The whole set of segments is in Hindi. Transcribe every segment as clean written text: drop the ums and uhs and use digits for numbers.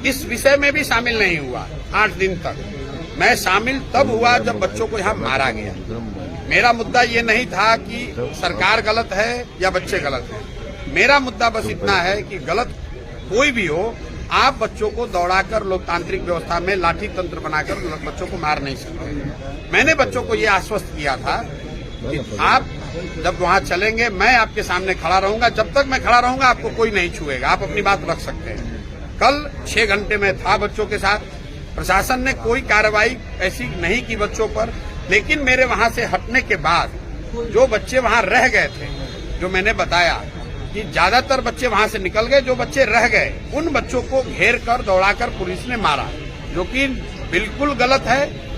इस विषय में भी शामिल नहीं हुआ 8 दिन तक। मैं शामिल तब हुआ जब बच्चों को यहाँ मारा गया। मेरा मुद्दा ये नहीं था कि सरकार गलत है या बच्चे गलत हैं। मेरा मुद्दा बस इतना है कि गलत कोई भी हो, आप बच्चों को दौड़ाकर लोकतांत्रिक व्यवस्था में लाठी तंत्र बनाकर बच्चों को मार नहीं सकते। मैंने बच्चों को ये आश्वस्त किया था कि आप जब वहां चलेंगे मैं आपके सामने खड़ा रहूंगा, जब तक मैं खड़ा रहूंगा आपको कोई नहीं छुएगा, आप अपनी बात रख सकते हैं। कल 6 घंटे में था बच्चों के साथ। प्रशासन ने कोई कार्रवाई ऐसी नहीं की बच्चों पर, लेकिन मेरे वहां से हटने के बाद जो बच्चे वहां रह गए थे, जो मैंने बताया कि ज्यादातर बच्चे वहां से निकल गए, जो बच्चे रह गए उन बच्चों को घेर कर दौड़ाकर पुलिस ने मारा, जो कि बिल्कुल गलत है।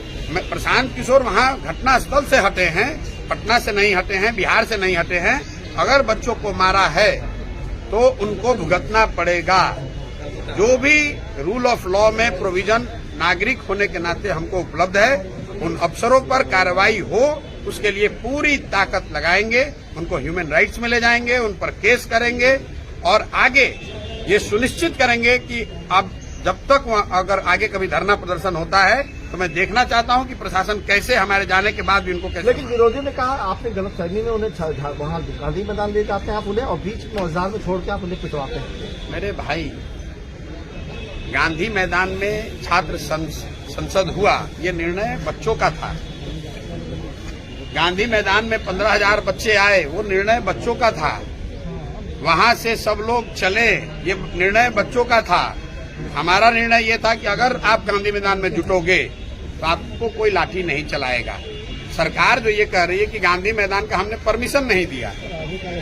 प्रशांत किशोर वहां घटना स्थल से हटे हैं, पटना से नहीं हटे हैं, बिहार से नहीं हटे हैं। अगर बच्चों को मारा है तो उनको भुगतना पड़ेगा। जो भी रूल ऑफ लॉ में प्रोविजन नागरिक होने के नाते हमको उपलब्ध है, उन अफसरों पर कार्रवाई हो, उसके लिए पूरी ताकत लगाएंगे। उनको ह्यूमन राइट्स में ले जाएंगे, उन पर केस करेंगे और आगे ये सुनिश्चित करेंगे कि अब जब तक अगर आगे कभी धरना प्रदर्शन होता है तो मैं देखना चाहता हूं कि प्रशासन कैसे हमारे जाने के बाद भी उनको कैसे। लेकिन विरोधियों ने कहा आपने गलत फहमी में उन्हें वहां गांधी मैदान ले जाते हैं आप उन्हें, और बीच में औजार में छोड़ के आप उन्हें पिटवाते हैं। मेरे भाई, गांधी मैदान में छात्र संसद हुआ, ये निर्णय बच्चों का था। गांधी मैदान में 15,000 बच्चे आए, वो निर्णय बच्चों का था। वहां से सब लोग चले, ये निर्णय बच्चों का था। हमारा निर्णय ये था कि अगर आप गांधी मैदान में जुटोगे तो आपको कोई लाठी नहीं चलाएगा। सरकार जो ये कह रही है कि गांधी मैदान का हमने परमिशन नहीं दिया।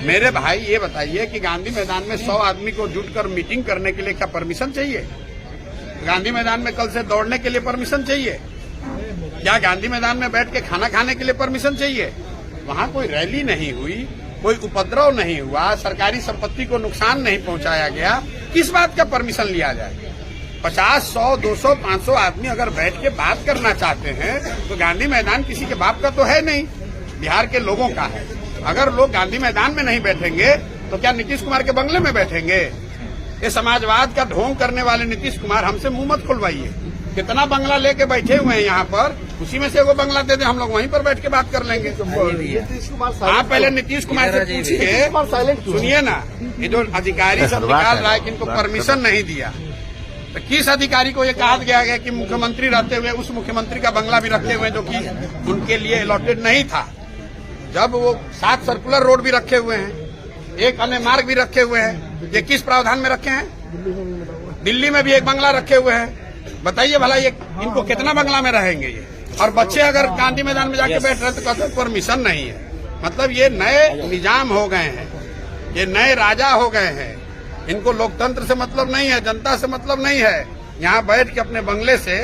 मेरे भाई ये बताइए कि गांधी मैदान में 100 आदमी को जुटकर मीटिंग करने के लिए क्या परमिशन चाहिए? गांधी मैदान में कल से दौड़ने के लिए परमिशन चाहिए? क्या गांधी मैदान में बैठ के खाना खाने के लिए परमिशन चाहिए? वहां कोई रैली नहीं हुई, कोई उपद्रव नहीं हुआ, सरकारी संपत्ति को नुकसान नहीं पहुंचाया गया। किस बात का परमिशन लिया जाए? 50, 100, 200, 500 आदमी अगर बैठ के बात करना चाहते हैं तो गांधी मैदान किसी के बाप का तो है नहीं, बिहार के लोगों का है। अगर लोग गांधी मैदान में नहीं बैठेंगे तो क्या नीतीश कुमार के बंगले में बैठेंगे? ये समाजवाद का ढोंग करने वाले नीतीश कुमार, हमसे मुंह मत खुलवाइए। कितना बंगला लेके बैठे हुए हैं यहाँ पर, उसी में से वो बंगला दे दे, हम लोग वहीं पर बैठ के बात कर लेंगे। आप पहले नीतीश कुमार से पूछिए, सुनिए ना, ये जो अधिकारी सब निकाल रहा है कि इनको परमिशन नहीं दिया, तो किस अधिकारी को ये कहा गया है कि मुख्यमंत्री रहते हुए उस मुख्यमंत्री का बंगला भी रखे हुए जो कि उनके लिए अलॉटेड नहीं था? जब वो 7 सर्कुलर रोड भी रखे हुए हैं, 1 अन्य मार्ग भी रखे हुए हैं, ये किस प्रावधान में रखे हैं? दिल्ली में भी एक बंगला रखे हुए हैं। बताइए भला ये इनको कितना बंगला में रहेंगे ये? और बच्चे अगर गांधी मैदान में जाके बैठ रहे तो कहते परमिशन नहीं है। मतलब ये नए निजाम हो गए हैं, ये नए राजा हो गए हैं। इनको लोकतंत्र से मतलब नहीं है, जनता से मतलब नहीं है। यहाँ बैठ के अपने बंगले से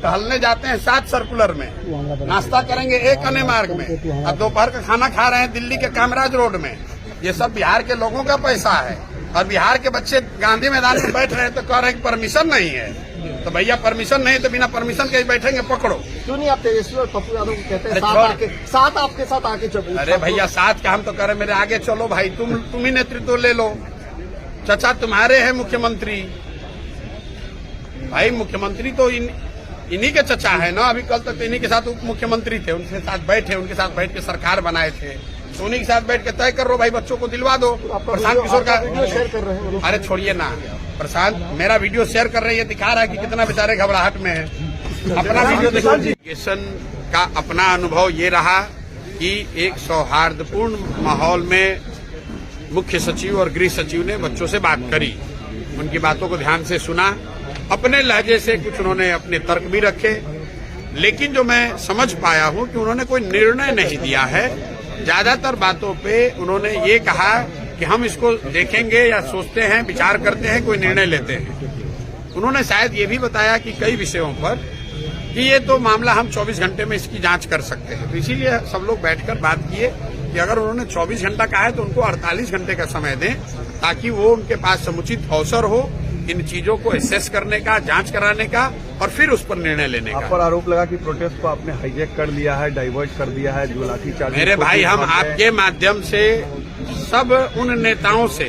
टहलने जाते हैं 7 सर्कुलर में, नाश्ता करेंगे 1 अन्य मार्ग में, और दोपहर का खाना खा रहे हैं दिल्ली के कामराज रोड में। ये सब बिहार के लोगों का पैसा है, और बिहार के बच्चे गांधी मैदान में बैठ रहे हैं तो कह रहे हैं कि परमिशन नहीं है। तो भैया परमिशन नहीं तो बिना परमिशन के बैठेंगे, पकड़ो। क्यों नहीं आप तेजस्वी और पप्पू यादव को कहते हैं साथ आपके साथ आके चलो? अरे भैया साथ का हम तो कह रहे मेरे आगे चलो भाई, तुम ही नेतृत्व ले लो। चाचा तुम्हारे हैं मुख्यमंत्री, भाई मुख्यमंत्री तो इन्हीं के चचा है ना। अभी कल तक तो इन्हीं के साथ उप मुख्यमंत्री थे, उनके साथ बैठे, उनके साथ बैठ के सरकार बनाए थे, तो उन्हीं के साथ बैठ के तय कर रो भाई, बच्चों को दिलवा दो। प्रशांत किशोर का वीडियो शेयर कर रहे हैं। अरे छोड़िए ना, प्रशांत मेरा वीडियो शेयर कर रही है, दिखा रहा है कि कितना बेचारे घबराहट में है। अपना वीडियो एजुकेशन का अपना अनुभव ये रहा कि एक सौहार्दपूर्ण माहौल में मुख्य सचिव और गृह सचिव ने बच्चों से बात करी, उनकी बातों को ध्यान से सुना, अपने लहजे से कुछ उन्होंने अपने तर्क भी रखे, लेकिन जो मैं समझ पाया हूं कि उन्होंने कोई निर्णय नहीं दिया है। ज्यादातर बातों पे उन्होंने ये कहा कि हम इसको देखेंगे या सोचते हैं, विचार करते हैं, कोई निर्णय लेते हैं। उन्होंने शायद ये भी बताया कि कई विषयों पर कि ये तो मामला हम 24 घंटे में इसकी जांच कर सकते हैं। तो इसीलिए सब लोग बैठकर बात किए कि अगर उन्होंने 24 घंटा कहा है तो उनको 48 घंटे का समय दें, ताकि वो उनके पास समुचित अवसर हो इन चीजों को एसेस करने का, जांच कराने का और फिर उस पर निर्णय लेने का। आप पर आरोप लगा कि प्रोटेस्ट को आपने हाईजैक कर लिया है, डाइवर्ट कर दिया है, जो लाठीचार्ज। मेरे भाई, हम आपके माध्यम से सब उन नेताओं से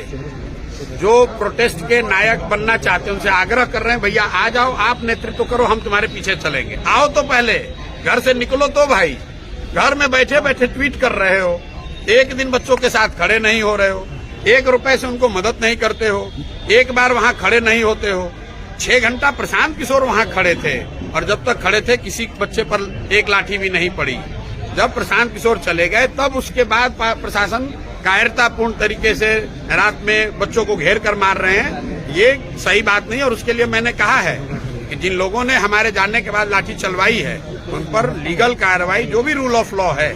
जो प्रोटेस्ट के नायक बनना चाहते हैं उनसे आग्रह कर रहे हैं, भैया आ जाओ, आप नेतृत्व करो, हम तुम्हारे पीछे चलेंगे। आओ तो पहले घर से निकलो तो भाई, घर में बैठे बैठे ट्वीट कर रहे हो, एक दिन बच्चों के साथ खड़े नहीं हो रहे हो, 1 रुपए से उनको मदद नहीं करते हो, एक बार वहां खड़े नहीं होते हो। 6 घंटा प्रशांत किशोर वहां खड़े थे और जब तक खड़े थे किसी बच्चे पर एक लाठी भी नहीं पड़ी। जब प्रशांत किशोर चले गए तब उसके बाद प्रशासन कायरतापूर्ण तरीके से रात में बच्चों को घेर कर मार रहे हैं, ये सही बात नहीं। और उसके लिए मैंने कहा है कि जिन लोगों ने हमारे जानने के बाद लाठी चलवाई है उन पर लीगल कार्रवाई, जो भी रूल ऑफ लॉ है,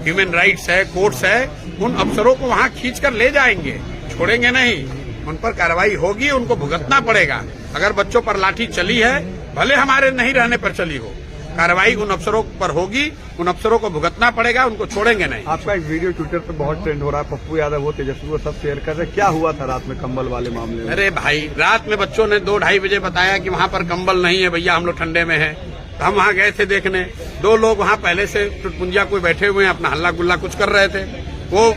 ह्यूमन राइट्स है, कोर्ट्स है, उन अफसरों को वहां खींचकर ले जाएंगे, छोड़ेंगे नहीं। उन पर कार्रवाई होगी, उनको भुगतना पड़ेगा। अगर बच्चों पर लाठी चली है, भले हमारे नहीं रहने पर चली हो, कार्रवाई उन अफसरों पर होगी, उन अफसरों को भुगतना पड़ेगा, उनको छोड़ेंगे नहीं। आपका एक वीडियो ट्विटर पे बहुत ट्रेंड हो रहा है, पप्पू यादव वो तेजस्वी वो सब शेयर कर रहे हैं, क्या हुआ था रात में कंबल वाले मामले में? अरे भाई, रात में बच्चों ने 2-2:30 बजे बताया कि वहां पर कंबल नहीं है भैया, हम लोग ठंडे में हैं। तो हम वहां गए थे देखने, 2 लोग वहां पहले से टुटपुंजिया कोई बैठे हुए हैं, अपना हल्ला गुल्ला कुछ कर रहे थे। वो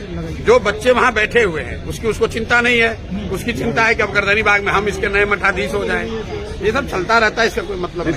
जो बच्चे वहां बैठे हुए हैं उसको चिंता नहीं है, उसकी चिंता है कि अब गर्दनी बाग में हम इसके नए मठाधीश हो जाएं। ये सब चलता रहता है, इसका कोई मतलब नहीं।